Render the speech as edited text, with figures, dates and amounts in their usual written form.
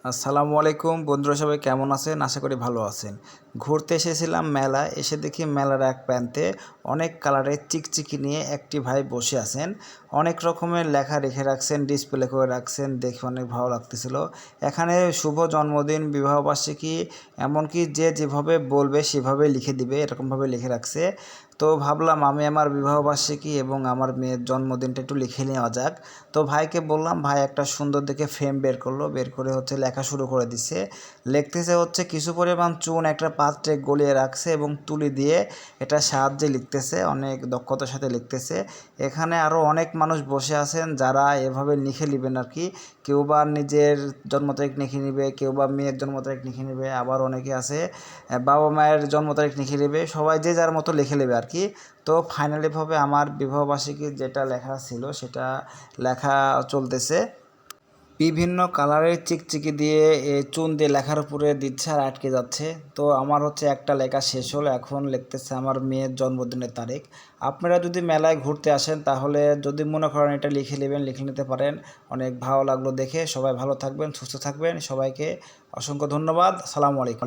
আসসালামু আলাইকুম বন্ধুরা, সবাই কেমন আছেন? আশা করি ভালো আছেন। ঘুরতে এসেছিলাম মেলায়, এসে দেখি মেলার এক প্রান্তে অনেক কালারের চিকচিকি নিয়ে একটি ভাই বসে আছেন। অনেক রকমের লেখা রেখে রাখছেন, ডিসপ্লে করে রাখছেন, দেখে অনেক ভালো লাগতেছিল। এখানে শুভ জন্মদিন, বিবাহবার্ষিকী, এমনকি যে যেভাবে বলবে সেভাবে লিখে দিবে, এরকমভাবে লিখে রাখছে। তো ভাবলাম আমি আমার বিবাহবার্ষিকী এবং আমার মেয়ের জন্মদিনটা একটু লিখে নেওয়া যাক। তো ভাইকে বললাম, ভাই একটা সুন্দর দেখে ফ্রেম বের করলো, বের করে লেখা শুরু করে দিছে। লিখতেছে কিছু পরিমাণ চুন একটা পাত্রে গলিয়ে রাখছে এবং তুলি দিয়ে এটার সাহায্যে লিখতেছে, অনেক দক্ষতার সাথে লিখতেছে। এখানে আরও অনেক মানুষ বসে আছেন যারা এভাবে লিখে নেবেন আর কি। কেউ বা নিজের জন্ম তারিখ লিখে নেবে, কেউ বা মেয়ের জন্ম তারিখ লিখে নেবে, আবার অনেকে আছে বাবা মায়ের জন্ম তারিখ লিখে নেবে, সবাই যে যার মতো লিখে নেবে আর কি। তো ফাইনালিভাবে আমার বিবাহবার্ষিকীর যেটা লেখা ছিল সেটা লেখা চলতেছে। বিভিন্ন কালারের চিকচিকি দিয়ে চুন দিয়ে লেখার উপরে দিচ্ছে আর আটকে যাচ্ছে। তো আমার একটা লেখা শেষ হলো, এখন লিখতেছে আমার মেয়ের জন্মদিনের তারিখ। আপনারা যদি মেলায় ঘুরতে আসেন তাহলে যদি মনে করেন এটা লিখে নেবেন, লিখে নিতে পারেন। অনেক ভালো লাগলো দেখে। সবাই ভালো থাকবেন, সুস্থ থাকবেন। সবাইকে অসংখ্য ধন্যবাদ। আসসালামু আলাইকুম।